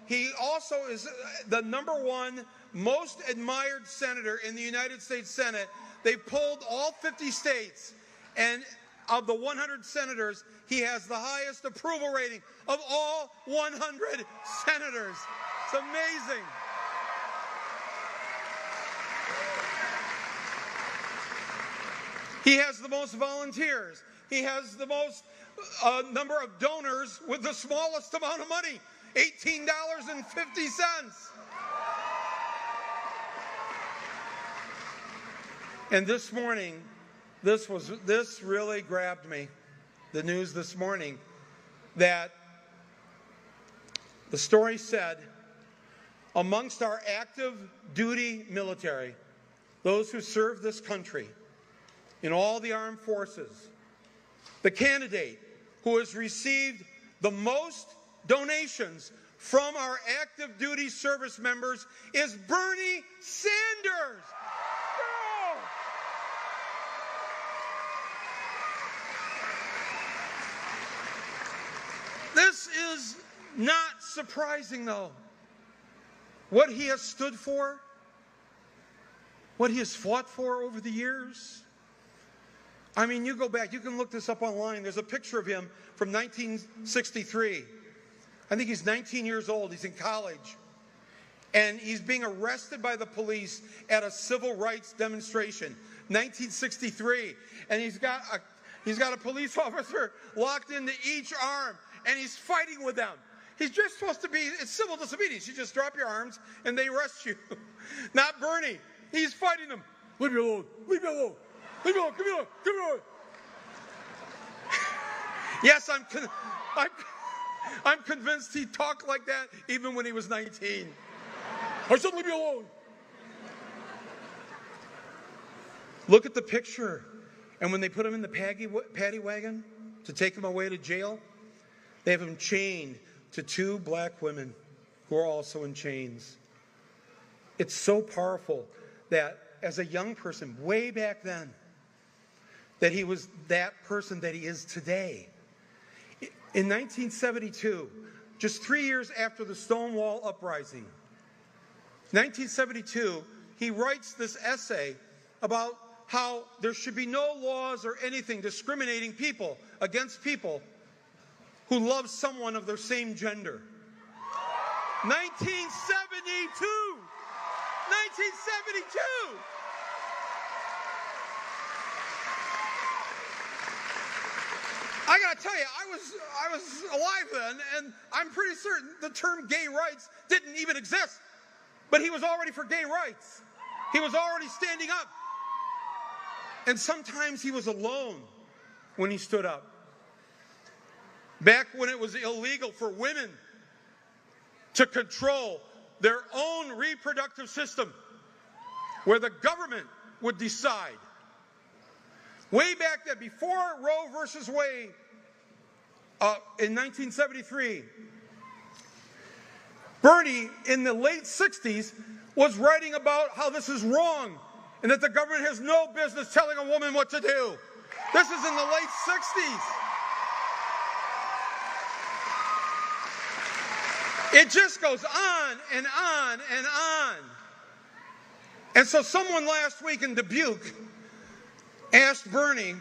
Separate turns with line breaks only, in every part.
he also is the #1 most admired senator in the United States Senate. They polled all 50 states, and of the 100 senators, he has the highest approval rating of all 100 senators. It's amazing. He has the most volunteers. He has the most number of donors with the smallest amount of money, $18.50. And this morning, this really grabbed me, the news this morning, that the story said, amongst our active duty military, those who serve this country in all the armed forces, the candidate who has received the most donations from our active duty service members is Bernie Sanders. Oh! This is not surprising, though. What he has stood for, what he has fought for over the years. I mean, you go back, you can look this up online. There's a picture of him from 1963. I think he's 19 years old. He's in college. And he's being arrested by the police at a civil rights demonstration, 1963. And he's got a police officer locked into each arm, and he's fighting with them. He's just supposed to be, it's civil disobedience. You just drop your arms, and they arrest you. Not Bernie. He's fighting them. Leave me alone. Leave me alone. Leave me alone. Give me alone. Give me alone. Yes, I'm convinced he talked like that even when he was 19. I said, leave me alone. Look at the picture. And when they put him in the paddy wagon to take him away to jail, they have him chained to 2 black women who are also in chains. It's so powerful that as a young person, way back then, that he was that person that he is today. In 1972, just 3 years after the Stonewall Uprising, 1972, he writes this essay about how there should be no laws or anything discriminating people against people who love someone of their same gender. 1972! 1972! I gotta tell you, I was alive then, and I'm pretty certain the term gay rights didn't even exist. But he was already for gay rights. He was already standing up. And sometimes he was alone when he stood up. Back when it was illegal for women to control their own reproductive system, where the government would decide. Way back then, before Roe versus Wade, in 1973, Bernie, in the late 60s, was writing about how this is wrong and that the government has no business telling a woman what to do. This is in the late 60s. It just goes on and on and on. And so someone last week in Dubuque asked Bernie,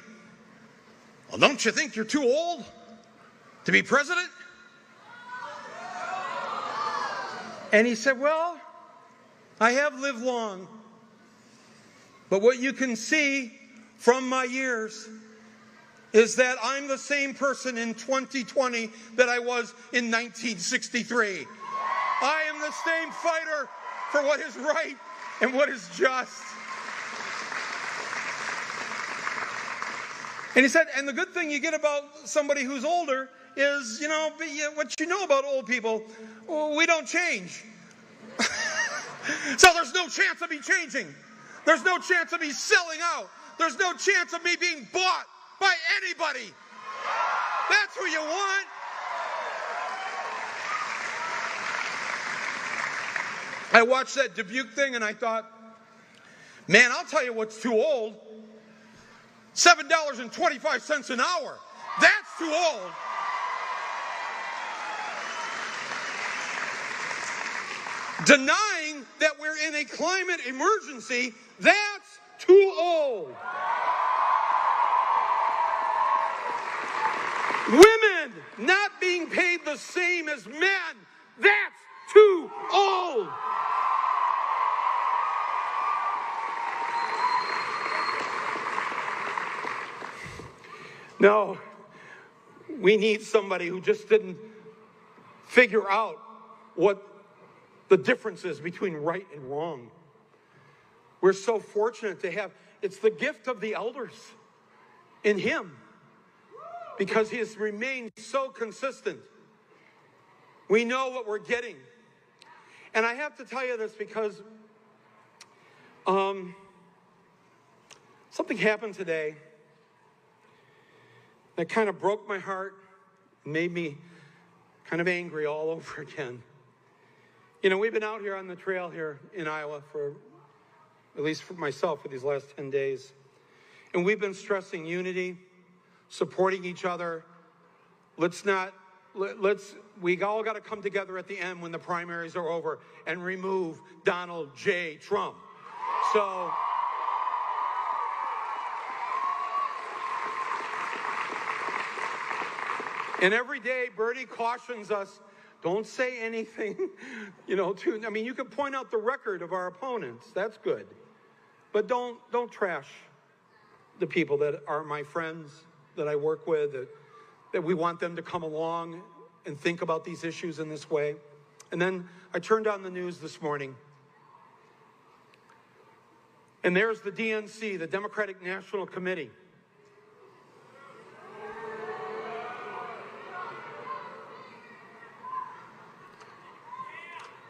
well, don't you think you're too old to be president? And he said, well, I have lived long, but what you can see from my years is that I'm the same person in 2020 that I was in 1963. I am the same fighter for what is right and what is just. And he said, and the good thing you get about somebody who's older is, you know, what you know about old people, we don't change. So there's no chance of me changing. There's no chance of me selling out. There's no chance of me being bought by anybody. That's who you want. I watched that Dubuque thing and I thought, man, I'll tell you what's too old. $7.25 an hour. That's too old. Denying that we're in a climate emergency, that's too old. Women not being paid the same as men, that's too old. No, we need somebody who just didn't figure out what the difference is between right and wrong. We're so fortunate to have, it's the gift of the elders in him, because he has remained so consistent. We know what we're getting. And I have to tell you this because something happened today that kind of broke my heart, made me kind of angry all over again. You know, we've been out here on the trail here in Iowa for, at least for myself, for these last 10 days. And we've been stressing unity, supporting each other. We all got to come together at the end when the primaries are over and remove Donald J. Trump. So, and every day Bernie cautions us, don't say anything, you know, I mean, you can point out the record of our opponents. That's good. But don't trash the people that are my friends, that I work with, that we want them to come along and think about these issues in this way. And then I turned on the news this morning, and there's the DNC, the Democratic National Committee.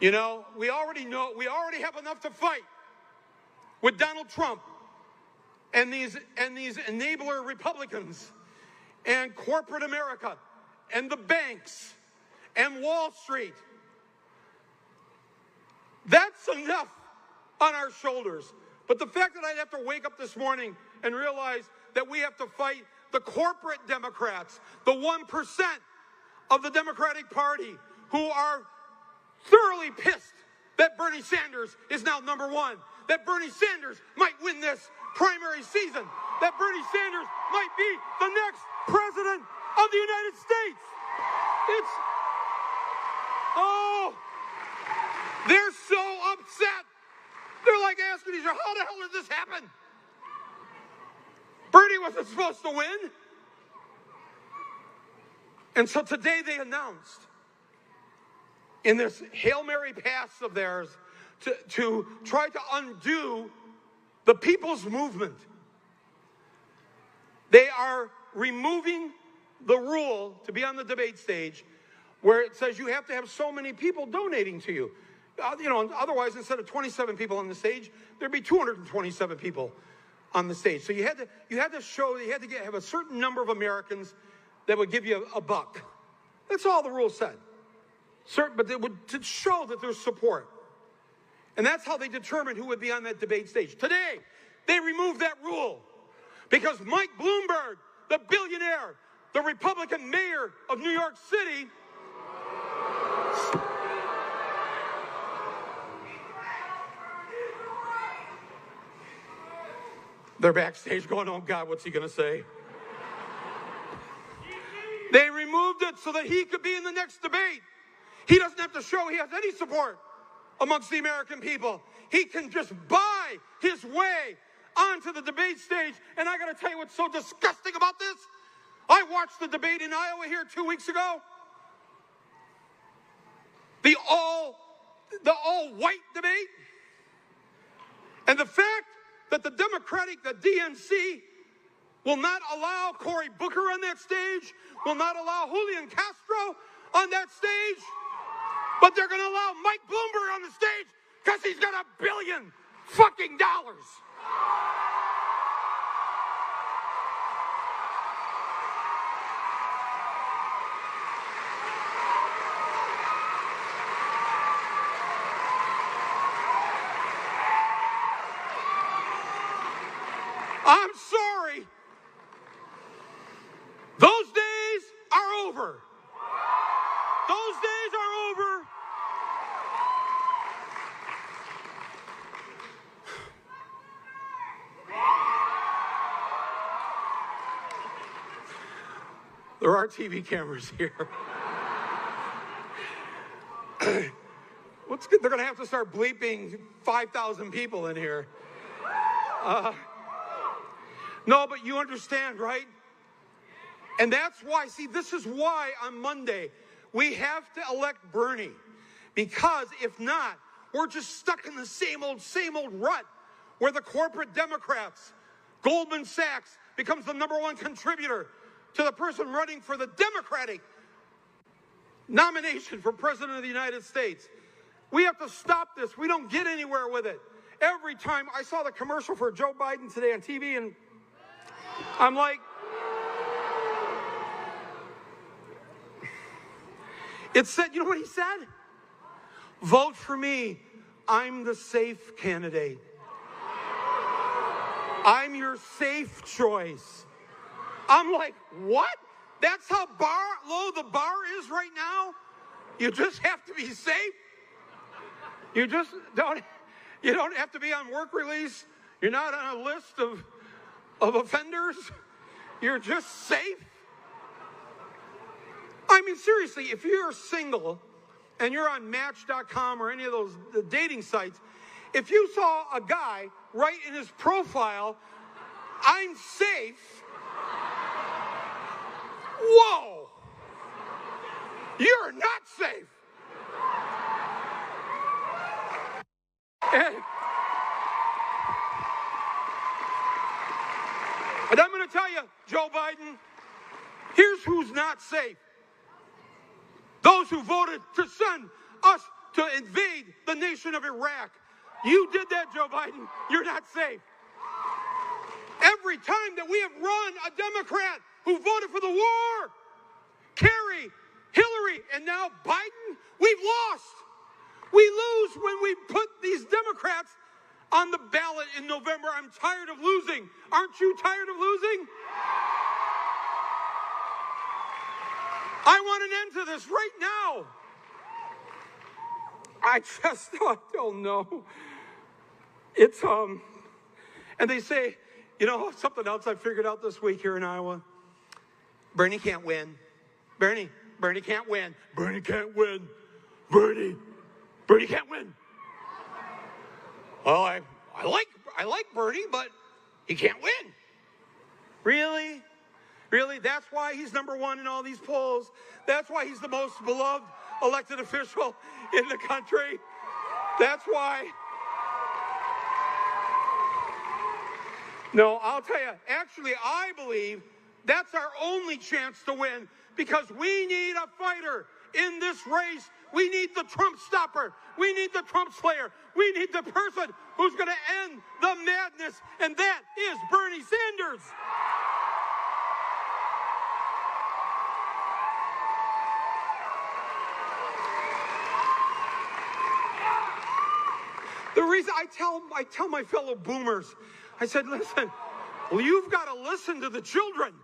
You know, we already have enough to fight with Donald Trump and these enabler Republicans and corporate America and the banks and Wall Street. That's enough on our shoulders. But the fact that I'd have to wake up this morning and realize that we have to fight the corporate Democrats, the 1% of the Democratic Party who are thoroughly pissed that Bernie Sanders is now number one, that Bernie Sanders might win this primary season, that Bernie Sanders might be the next president of the United States. They're so upset. They're like asking each other, how the hell did this happen? Bernie wasn't supposed to win. And so today they announced, in this Hail Mary pass of theirs, to try to undo the people's movement. They are removing the rule to be on the debate stage where it says you have to have so many people donating to you. You know, otherwise, instead of 27 people on the stage, there'd be 227 people on the stage. So you had to have a certain number of Americans that would give you a buck. That's all the rule said. But it would to show that there's support. And that's how they determined who would be on that debate stage. Today, they removed that rule because Mike Bloomberg, the billionaire, the Republican mayor of New York City, they're backstage going, oh God, what's he going to say? They removed it so that he could be in the next debate. He doesn't have to show he has any support amongst the American people. He can just buy his way onto the debate stage. And I got to tell you what's so disgusting about this. I watched the debate in Iowa here 2 weeks ago. The all-white debate. And the fact that the DNC will not allow Cory Booker on that stage, will not allow Julián Castro on that stage, but they're going to allow Mike Bloomberg on the stage because he's got $1 billion fucking dollars. I'm sorry. Those days are over. Those days are over. There are TV cameras here. What's good? They're going to have to start bleeping 5,000 people in here. No, but you understand, right? And that's why, see, this is why on Monday we have to elect Bernie. Because if not, we're just stuck in the same old rut where the corporate Democrats, Goldman Sachs, becomes the #1 contributor to the person running for the Democratic nomination for President of the United States. We have to stop this. We don't get anywhere with it. Every time I saw the commercial for Joe Biden today on TV, and I'm like, it said, you know what he said? Vote for me. I'm the safe candidate. I'm your safe choice. I'm like, what? That's how low the bar is right now? You just have to be safe? You just don't have to be on work release. You're not on a list of offenders. You're just safe. I mean, seriously, if you're single and you're on Match.com or any of those dating sites, if you saw a guy write in his profile, I'm safe, whoa, you're not safe. And I'm going to tell you, Joe Biden, here's who's not safe. Those who voted to send us to invade the nation of Iraq. You did that, Joe Biden. You're not safe. Every time that we have run a Democrat who voted for the war, Kerry, Hillary, and now Biden, we've lost. We lose when we put these Democrats on the ballot in November. I'm tired of losing. Aren't you tired of losing? I want an end to this right now. I just don't know. It's, and they say, you know, something else I figured out this week here in Iowa. Bernie can't win. Bernie can't win. Bernie can't win. Bernie can't win. Well, I like Bernie, but he can't win. Really? Really? That's why he's #1 in all these polls. That's why he's the most beloved elected official in the country. That's why. No, I'll tell you, actually, I believe that's our only chance to win because we need a fighter in this race. We need the Trump stopper. We need the Trump slayer. We need the person who's going to end the madness, and that is Bernie Sanders. The reason I tell my fellow boomers, I said, listen, well, you've got to listen to the children.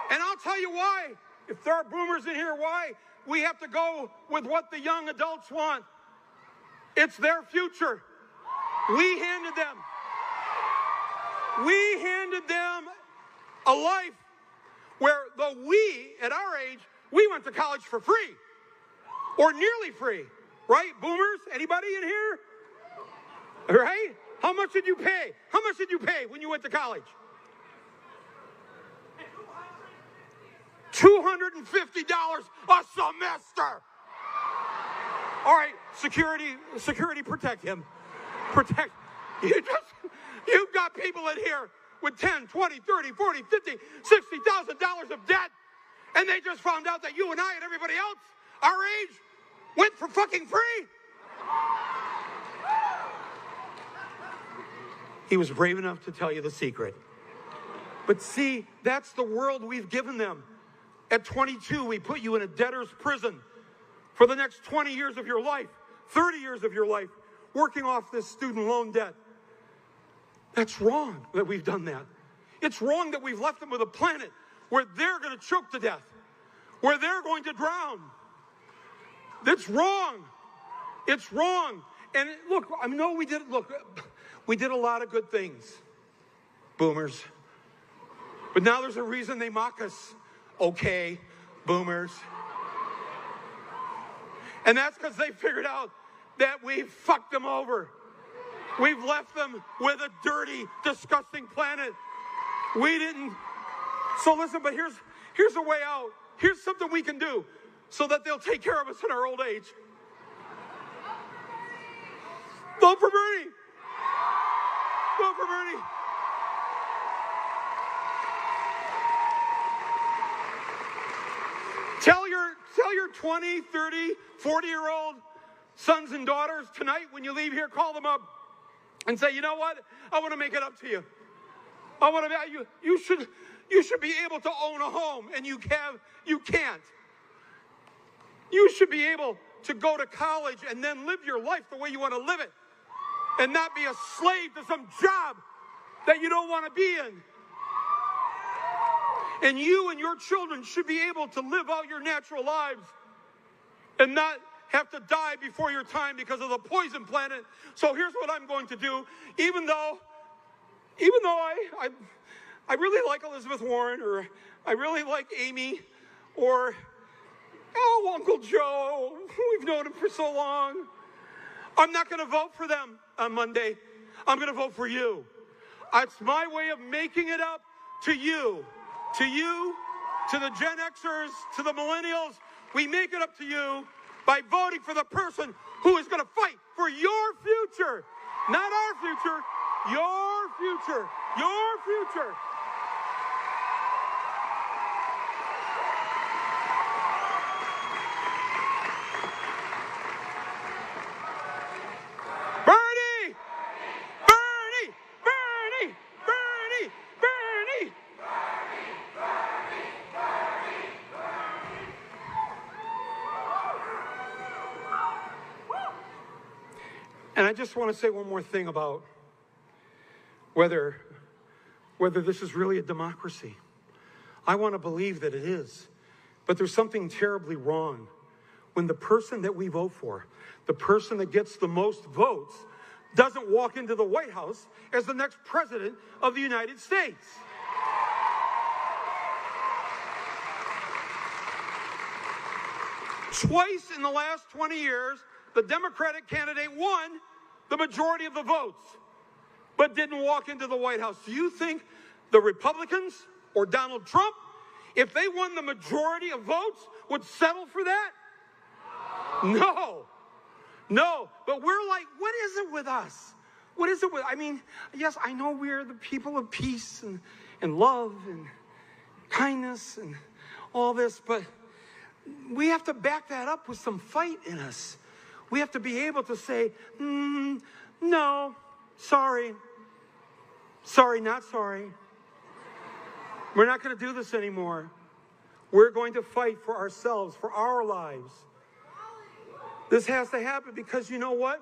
And I'll tell you why. If there are boomers in here, why? We have to go with what the young adults want. It's their future. We handed them a life where though we, at our age, we went to college for free. Or nearly free. Right? Boomers? Anybody in here? Right? How much did you pay? How much did you pay when you went to college? $250 a semester. All right, security, protect him. Protect. You've got people in here with 10, 20, 30, 40, 50, $60,000 of debt, and they just found out that you and I and everybody else our age went for fucking free. He was brave enough to tell you the secret. But see, that's the world we've given them. At 22, we put you in a debtor's prison for the next 20 years of your life, 30 years of your life, working off this student loan debt. That's wrong that we've done that. It's wrong that we've left them with a planet where they're going to choke to death, where they're going to drown. That's wrong. It's wrong. And look, I know we did a lot of good things. boomers. But now there's a reason they mock us. Okay, boomers. And that's because they figured out that we've fucked them over. We've left them with a dirty, disgusting planet. We didn't. So listen, but here's a way out. Here's something we can do so that they'll take care of us in our old age. Vote for Bernie. Vote for Bernie. Tell your 20, 30, 40-year-old sons and daughters tonight when you leave here, call them up and say, you know what? I want to make it up to you. I want to you should be able to own a home, and you can't. You should be able to go to college and then live your life the way you want to live it and not be a slave to some job that you don't want to be in. And you and your children should be able to live out your natural lives and not have to die before your time because of the poison planet. So here's what I'm going to do. Even though I really like Elizabeth Warren, or I really like Amy, or Uncle Joe, we've known him for so long, I'm not going to vote for them on Monday. I'm going to vote for you. It's my way of making it up to you. To you, to the Gen Xers, to the millennials. We make it up to you by voting for the person who is going to fight for your future. Not our future, your future. Your future. Bernie! Bernie! Bernie! Bernie! Bernie! And I just want to say one more thing about whether this is really a democracy. I want to believe that it is. But there's something terribly wrong when the person that we vote for, the person that gets the most votes, doesn't walk into the White House as the next president of the United States. Twice in the last 20 years, the Democratic candidate won the majority of the votes, but didn't walk into the White House. Do you think the Republicans or Donald Trump, if they won the majority of votes, would settle for that? No. No. But we're like, what is it with us? What is it with, yes, I know we're the people of peace and love and kindness and all this, but we have to back that up with some fight in us. We have to be able to say, no, sorry. Sorry, not sorry. We're not going to do this anymore. We're going to fight for ourselves, for our lives. This has to happen because you know what?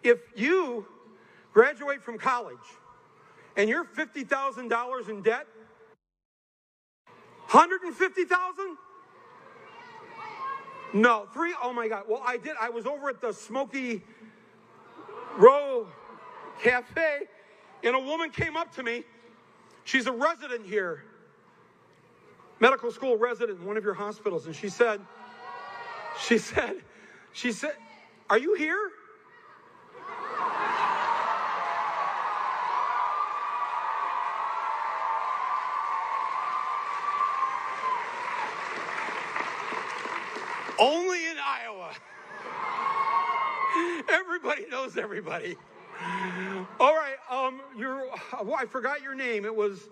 If you graduate from college and you're $50,000 in debt, $150,000? No, oh my God. Well, I was over at the Smoky Row Cafe, and a woman came up to me. She's a resident here, medical school resident in one of your hospitals, and she said, are you here? Only in Iowa. Everybody knows everybody. All right, I forgot your name. It was...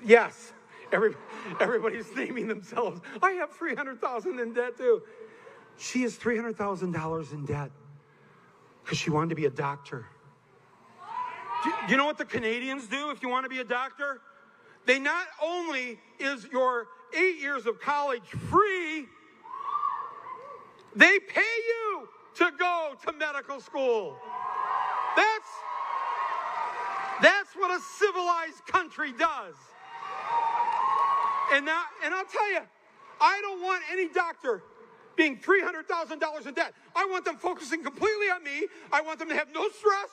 Yes, everybody's naming themselves. I have $300,000 in debt too. She has $300,000 in debt because she wanted to be a doctor. Do you know what the Canadians do if you want to be a doctor? They not only is your 8 years of college free, they pay you to go to medical school. That's what a civilized country does. And I'll tell you, I don't want any doctor being $300,000 in debt. I want them focusing completely on me. I want them to have no stress.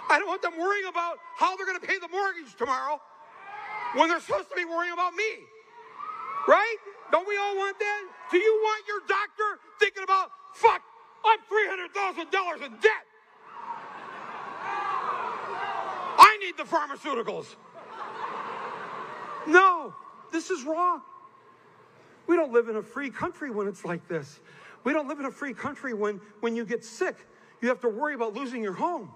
I don't want them worrying about how they're going to pay the mortgage tomorrow when they're supposed to be worrying about me. Right? Don't we all want that? Do you want your doctor thinking about, fuck, I'm $300,000 in debt. I need the pharmaceuticals. No, this is wrong. We don't live in a free country when it's like this. We don't live in a free country when you get sick, you have to worry about losing your home.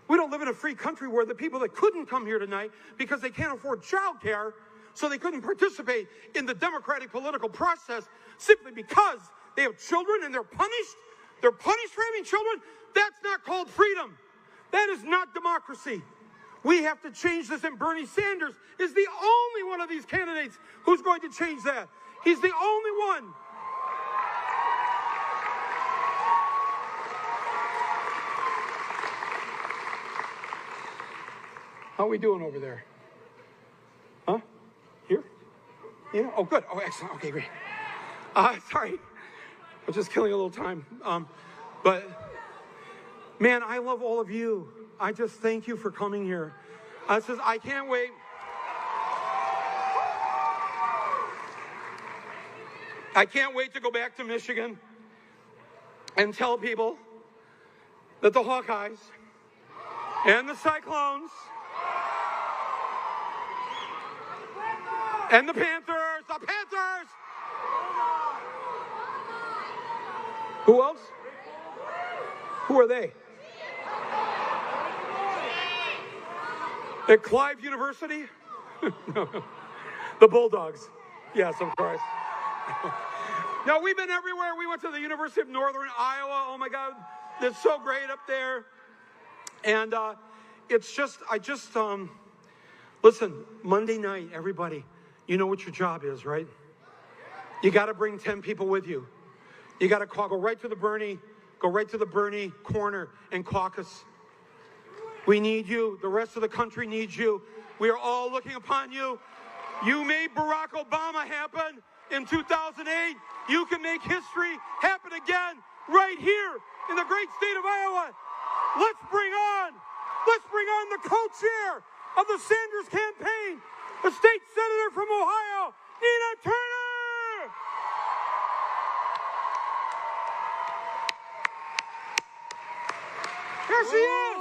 We don't live in a free country where the people that couldn't come here tonight because they can't afford child care, so they couldn't participate in the democratic political process simply because they have children and they're punished. They're punished for having children. That's not called freedom. That is not democracy. We have to change this, and Bernie Sanders is the only one of these candidates who's going to change that. He's the only one. How are we doing over there? Huh? Here? Yeah? Oh, good. Oh, excellent. Okay, great. Sorry. I'm just killing a little time. But, man, I love all of you. I just thank you for coming here. I can't wait. I can't wait to go back to Michigan and tell people that the Hawkeyes and the Cyclones and the Panthers. Who else? Who are they? At Clive University? No. The Bulldogs. Yes, of course. No, we've been everywhere. We went to the University of Northern Iowa. Oh my God, it's so great up there. And listen, Monday night, everybody, you know what your job is, right? You got to bring 10 people with you. You got to go right to the Bernie corner and caucus. We need you. The rest of the country needs you. We are all looking upon you. You made Barack Obama happen in 2008. You can make history happen again right here in the great state of Iowa. Let's bring on the co-chair of the Sanders campaign, the state senator from Ohio, Nina Turner. Here she is.